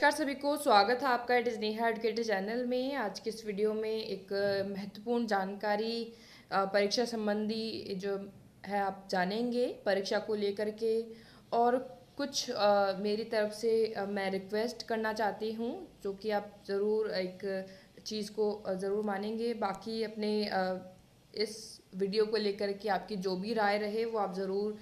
नमस्कार सभी को स्वागत है आपका it is Neha educator channel में। आज की इस वीडियो में एक महत्वपूर्ण जानकारी परीक्षा संबंधी जो है आप जानेंगे परीक्षा को लेकर के। और कुछ मेरी तरफ से मैं रिक्वेस्ट करना चाहती हूँ जो कि आप ज़रूर एक चीज़ को ज़रूर मानेंगे। बाकी अपने इस वीडियो को लेकर के आपकी जो भी राय रहे वो आप ज़रूर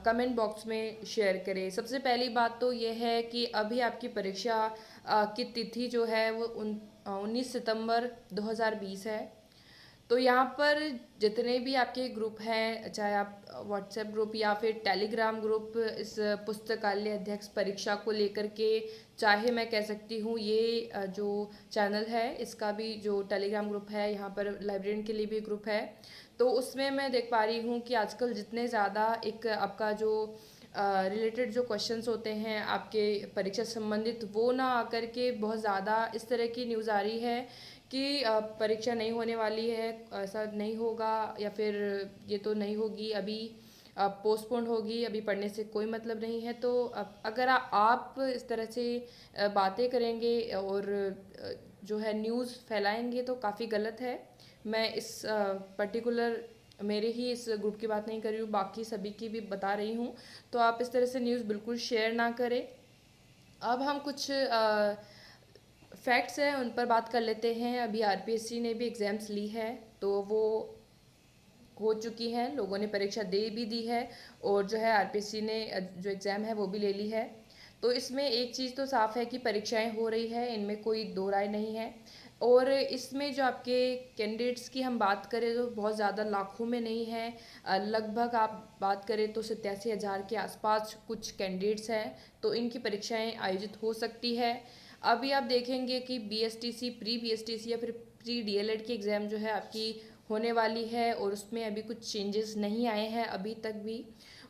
कमेंट बॉक्स में शेयर करें। सबसे पहली बात तो ये है कि अभी आपकी परीक्षा की तिथि जो है वो 19 सितंबर 2020 है। तो यहाँ पर जितने भी आपके ग्रुप हैं, चाहे आप व्हाट्सएप ग्रुप या फिर टेलीग्राम ग्रुप, इस पुस्तकालय अध्यक्ष परीक्षा को लेकर के, चाहे मैं कह सकती हूँ ये जो चैनल है इसका भी जो टेलीग्राम ग्रुप है, यहाँ पर लाइब्रेरियन के लिए भी ग्रुप है। तो उसमें मैं देख पा रही हूँ कि आजकल जितने ज़्यादा एक आपका जो रिलेटेड जो क्वेश्चंस होते हैं आपके परीक्षा संबंधित, वो ना आकर के बहुत ज़्यादा इस तरह की न्यूज़ आ रही है कि परीक्षा नहीं होने वाली है, ऐसा नहीं होगा, या फिर ये तो नहीं होगी, अभी पोस्टपोन होगी, अभी पढ़ने से कोई मतलब नहीं है। तो अगर आप इस तरह से बातें करेंगे और जो है न्यूज़ फैलाएंगे तो काफ़ी गलत है। मैं इस पर्टिकुलर मेरे ही इस ग्रुप की बात नहीं कर रही हूँ, बाकी सभी की भी बता रही हूँ। तो आप इस तरह से न्यूज़ बिल्कुल शेयर ना करें। अब हम कुछ फैक्ट्स हैं उन पर बात कर लेते हैं। अभी आरपीएससी ने भी एग्ज़ाम्स ली है, तो वो हो चुकी हैं, लोगों ने परीक्षा दे भी दी है और जो है आरपीएससी ने जो एग्ज़ाम है वो भी ले ली है। तो इसमें एक चीज़ तो साफ़ है कि परीक्षाएं हो रही है, इनमें कोई दो राय नहीं है। और इसमें जो आपके कैंडिडेट्स की हम बात करें तो बहुत ज़्यादा लाखों में नहीं है। लगभग आप बात करें तो 87,000 के आसपास कुछ कैंडिडेट्स हैं, तो इनकी परीक्षाएं आयोजित हो सकती है। अभी आप देखेंगे कि बीएसटीसी, प्री बीएसटीसी या फिर प्री डीएलएड की एग्ज़ाम जो है आपकी होने वाली है और उसमें अभी कुछ चेंजेस नहीं आए हैं अभी तक भी।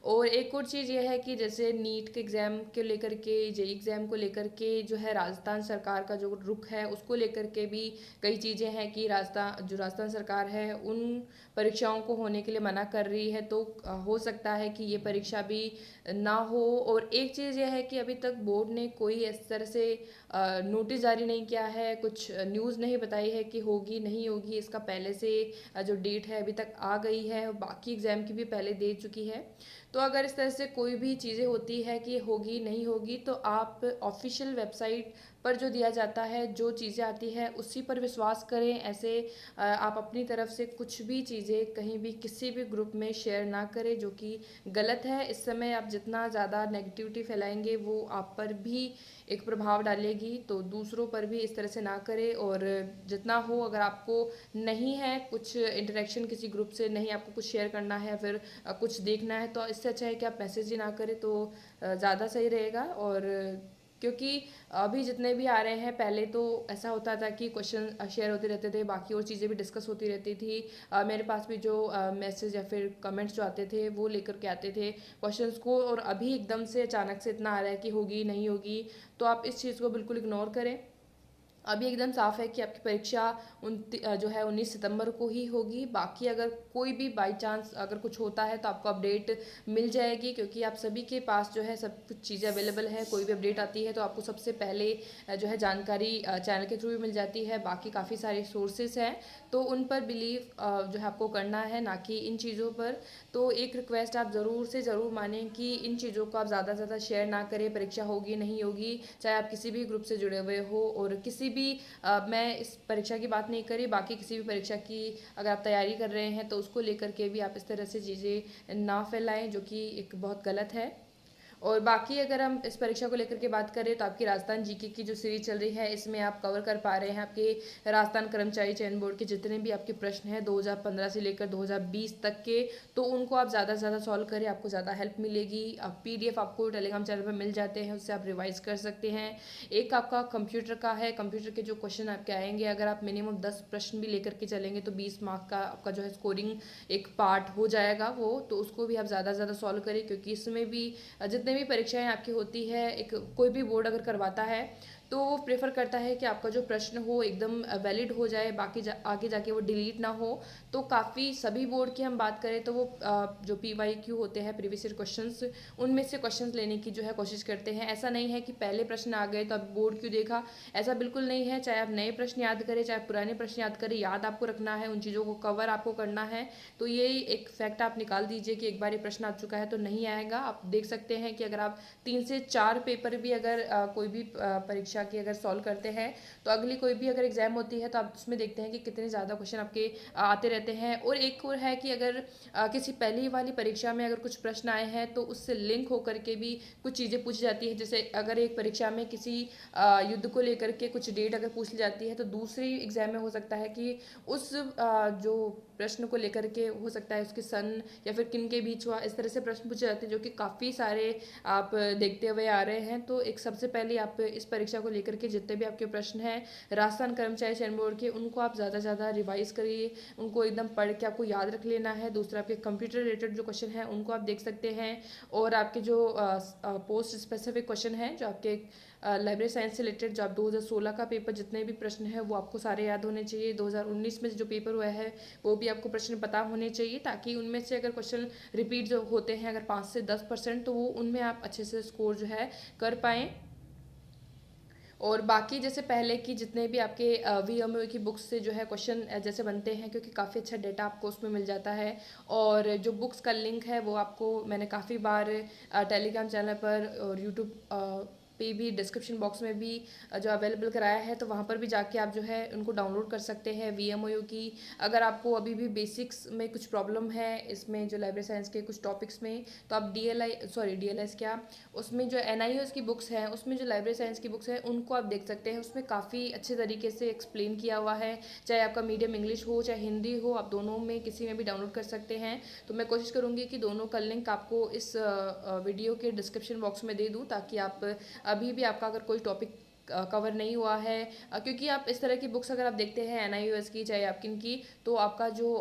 और एक और चीज़ ये है कि जैसे नीट के एग्ज़ाम के लेकर के, जेई एग्ज़ाम को लेकर के जो है राजस्थान सरकार का जो रुख है उसको लेकर के भी कई चीज़ें हैं कि राजस्थान सरकार है उन परीक्षाओं को होने के लिए मना कर रही है। तो हो सकता है कि ये परीक्षा भी ना हो। और एक चीज़ यह है कि अभी तक बोर्ड ने कोई इस तरह से नोटिस जारी नहीं किया है, कुछ न्यूज़ नहीं बताई है कि होगी नहीं होगी। इसका पहले से जो डेट है अभी तक आ गई है, बाकी एग्ज़ाम की भी पहले दे चुकी है। तो अगर इस तरह से कोई भी चीज़ें होती है कि होगी नहीं होगी, तो आप ऑफिशियल वेबसाइट पर जो दिया जाता है, जो चीज़ें आती है उसी पर विश्वास करें। ऐसे आप अपनी तरफ से कुछ भी चीज़ें कहीं भी किसी भी ग्रुप में शेयर ना करें, जो कि गलत है। इस समय आप जितना ज़्यादा नेगेटिविटी फैलाएंगे वो आप पर भी एक प्रभाव डालेगी, तो दूसरों पर भी इस तरह से ना करें। और जितना हो, अगर आपको नहीं है कुछ इंटरेक्शन किसी ग्रुप से, नहीं आपको कुछ शेयर करना है, फिर कुछ देखना है, तो इससे अच्छा है कि आप मैसेज ही ना करें, तो ज़्यादा सही रहेगा। और क्योंकि अभी जितने भी आ रहे हैं, पहले तो ऐसा होता था कि क्वेश्चन शेयर होते रहते थे, बाकी और चीज़ें भी डिस्कस होती रहती थी। मेरे पास भी जो मैसेज या फिर कमेंट्स जो आते थे वो लेकर के आते थे क्वेश्चंस को, और अभी एकदम से अचानक से इतना आ रहा है कि होगी नहीं होगी। तो आप इस चीज़ को बिल्कुल इग्नोर करें। अभी एकदम साफ है कि आपकी परीक्षा जो है 19 सितंबर को ही होगी। बाकी अगर कोई भी बाई चांस अगर कुछ होता है तो आपको अपडेट मिल जाएगी, क्योंकि आप सभी के पास जो है सब कुछ चीज़ें अवेलेबल है। कोई भी अपडेट आती है तो आपको सबसे पहले जो है जानकारी चैनल के थ्रू भी मिल जाती है। बाकी काफ़ी सारे सोर्सेस हैं, तो उन पर बिलीव जो है आपको करना है, ना कि इन चीज़ों पर। तो एक रिक्वेस्ट आप ज़रूर से ज़रूर मानें कि इन चीज़ों को आप ज़्यादा से ज़्यादा शेयर ना करें। परीक्षा होगी नहीं होगी, चाहे आप किसी भी ग्रुप से जुड़े हुए हो, और किसी भी मैं इस परीक्षा की बात नहीं करी, बाकी किसी भी परीक्षा की अगर आप तैयारी कर रहे हैं तो उसको लेकर के भी आप इस तरह से चीज़ें ना फैलाएं, जो कि एक बहुत गलत है। और बाकी अगर हम इस परीक्षा को लेकर के बात करें तो आपकी राजस्थान जीके की जो सीरीज चल रही है, इसमें आप कवर कर पा रहे हैं आपके राजस्थान कर्मचारी चयन बोर्ड के जितने भी आपके प्रश्न हैं 2015 से लेकर 2020 तक के, तो उनको आप ज़्यादा से ज़्यादा सॉल्व करें, आपको ज़्यादा हेल्प मिलेगी। आप पीडीएफ आपको टेलीग्राम चैनल पर मिल जाते हैं, उससे आप रिवाइज कर सकते हैं। एक आपका कंप्यूटर का है, कंप्यूटर के जो क्वेश्चन आपके आएंगे, अगर आप मिनिमम 10 प्रश्न भी लेकर के चलेंगे तो 20 मार्क का आपका जो है स्कोरिंग एक पार्ट हो जाएगा वो, तो उसको भी आप ज़्यादा से ज़्यादा सॉल्व करें, क्योंकि इसमें भी जितने जितने भी परीक्षाएं आपकी होती है, एक कोई भी बोर्ड अगर करवाता है तो वो प्रेफर करता है कि आपका जो प्रश्न हो एकदम वैलिड हो जाए, बाकी आगे जाके वो डिलीट ना हो। तो काफ़ी सभी बोर्ड की हम बात करें तो वो जो PYQ होते हैं, प्रीवियस ईयर क्वेश्चंस, उनमें से क्वेश्चंस लेने की जो है कोशिश करते हैं। ऐसा नहीं है कि पहले प्रश्न आ गए तो अब बोर्ड क्यों देखा, ऐसा बिल्कुल नहीं है। चाहे आप नए प्रश्न याद करें, चाहे पुराने प्रश्न याद करें, याद आपको रखना है, उन चीज़ों को कवर आपको करना है। तो ये एक फैक्ट आप निकाल दीजिए कि एक बार ये प्रश्न आ चुका है तो नहीं आएगा। आप देख सकते हैं कि अगर आप 3 से 4 पेपर भी अगर कोई भी परीक्षा की अगर सॉल्व करते हैं तो अगली कोई भी अगर एग्जाम होती है तो आप उसमें देखते हैं कि कितने ज़्यादा क्वेश्चन आपके आते रहते हैं। और एक और है कि अगर किसी पहली वाली परीक्षा में अगर कुछ प्रश्न आए हैं तो उससे लिंक होकर के भी कुछ चीज़ें पूछी जाती है। जैसे अगर एक परीक्षा में किसी युद्ध को लेकर के कुछ डेट अगर पूछ ली जाती है तो दूसरी एग्जाम में हो सकता है कि उस जो प्रश्न को लेकर के हो सकता है उसके सन या फिर किन के बीच हुआ, इस तरह से प्रश्न पूछे जाते हैं जो कि काफ़ी सारे आप देखते हुए आ रहे हैं। तो एक सबसे पहले आप इस परीक्षा को लेकर के जितने भी आपके प्रश्न हैं राजस्थान कर्मचारी चयन बोर्ड के, उनको आप ज़्यादा से ज़्यादा रिवाइज करिए, उनको एकदम पढ़ के आपको याद रख लेना है। दूसरा, आपके कंप्यूटर रिलेटेड जो क्वेश्चन है उनको आप देख सकते हैं। और आपके जो पोस्ट स्पेसिफिक क्वेश्चन हैं जो आपके लाइब्रेरी साइंस से रिलेटेड, जो आप 2016 का पेपर जितने भी प्रश्न हैं वो आपको सारे याद होने चाहिए। 2019 में जो पेपर हुआ है वो भी आपको प्रश्न पता होने चाहिए, ताकि उनमें से अगर क्वेश्चन रिपीट जो होते हैं अगर 5 से 10% तो वो उनमें आप अच्छे से स्कोर जो है कर पाएँ। और बाकी जैसे पहले की जितने भी आपके VMOE की बुक्स से जो है क्वेश्चन जैसे बनते हैं, क्योंकि काफ़ी अच्छा डेटा आपको उसमें मिल जाता है। और जो बुक्स का लिंक है वो आपको मैंने काफ़ी बार टेलीग्राम चैनल पर और यूट्यूब पे भी डिस्क्रिप्शन बॉक्स में भी जो अवेलेबल कराया है, तो वहाँ पर भी जाके आप जो है उनको डाउनलोड कर सकते हैं VMOE की। अगर आपको अभी भी बेसिक्स में कुछ प्रॉब्लम है इसमें जो लाइब्रेरी साइंस के कुछ टॉपिक्स में, तो आप DLS क्या, उसमें जो NIOS की बुक्स हैं उसमें जो लाइब्रेरी साइंस की बुक्स हैं उनको आप देख सकते हैं। उसमें काफ़ी अच्छे तरीके से एक्सप्लेन किया हुआ है, चाहे आपका मीडियम इंग्लिश हो चाहे हिंदी हो, आप दोनों में किसी में भी डाउनलोड कर सकते हैं। तो मैं कोशिश करूँगी कि दोनों का लिंक आपको इस वीडियो के डिस्क्रिप्शन बॉक्स में दे दूँ, ताकि आप अभी भी आपका अगर कोई टॉपिक कवर नहीं हुआ है, क्योंकि आप इस तरह की बुक्स अगर आप देखते हैं NIOS की चाहे आपकिन की, तो आपका जो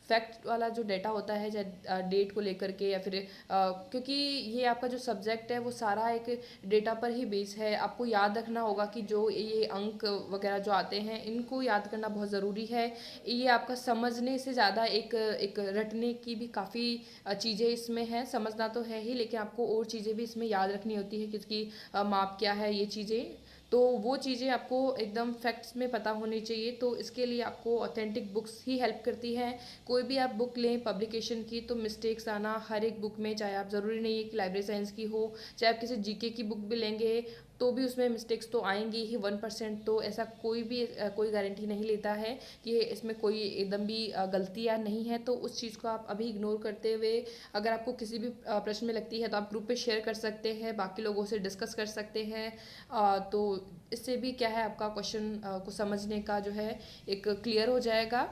फैक्ट वाला जो डेटा होता है चाहे डेट को लेकर के या फिर क्योंकि ये आपका जो सब्जेक्ट है वो सारा एक डेटा पर ही बेस है। आपको याद रखना होगा कि जो ये अंक वगैरह जो आते हैं इनको याद करना बहुत ज़रूरी है। ये आपका समझने से ज़्यादा एक एक रटने की भी काफ़ी चीज़ें इसमें हैं। समझना तो है ही, लेकिन आपको और चीज़ें भी इसमें याद रखनी होती है कि इसकी माप क्या है, ये चीज़ें, तो वो चीज़ें आपको एकदम फैक्ट्स में पता होनी चाहिए। तो इसके लिए आपको ऑथेंटिक बुक्स ही हेल्प करती है। कोई भी आप बुक लें पब्लिकेशन की तो मिस्टेक्स आना हर एक बुक में, चाहे आप ज़रूरी नहीं है कि लाइब्रेरी साइंस की हो, चाहे आप किसी GK की बुक भी लेंगे तो भी उसमें मिस्टेक्स तो आएंगी ही 1%। तो ऐसा कोई भी कोई गारंटी नहीं लेता है कि इसमें कोई एकदम भी गलतियाँ नहीं है। तो उस चीज़ को आप अभी इग्नोर करते हुए अगर आपको किसी भी प्रश्न में लगती है तो आप ग्रुप पे शेयर कर सकते हैं, बाकी लोगों से डिस्कस कर सकते हैं। तो इससे भी क्या है आपका क्वेश्चन को समझने का जो है एक क्लियर हो जाएगा।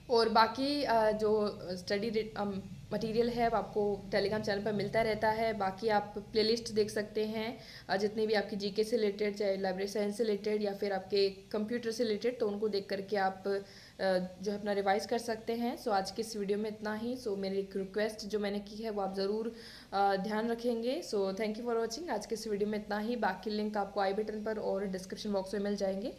और बाकी जो स्टडी मटेरियल है वो आपको टेलीग्राम चैनल पर मिलता रहता है। बाकी आप प्लेलिस्ट देख सकते हैं जितने भी आपकी GK से रिलेटेड, चाहे लाइब्रेरी साइंस से रिलेटेड या फिर आपके कंप्यूटर से रिलेटेड, तो उनको देख करके आप जो है अपना रिवाइज कर सकते हैं। सो आज की इस वीडियो में इतना ही। सो मेरी एक रिक्वेस्ट जो मैंने की है वो आप ज़रूर ध्यान रखेंगे। So thank you for watching. आज के इस वीडियो में इतना ही। बाकी लिंक आपको आई बटन पर और डिस्क्रिप्शन बॉक्स में मिल जाएंगे।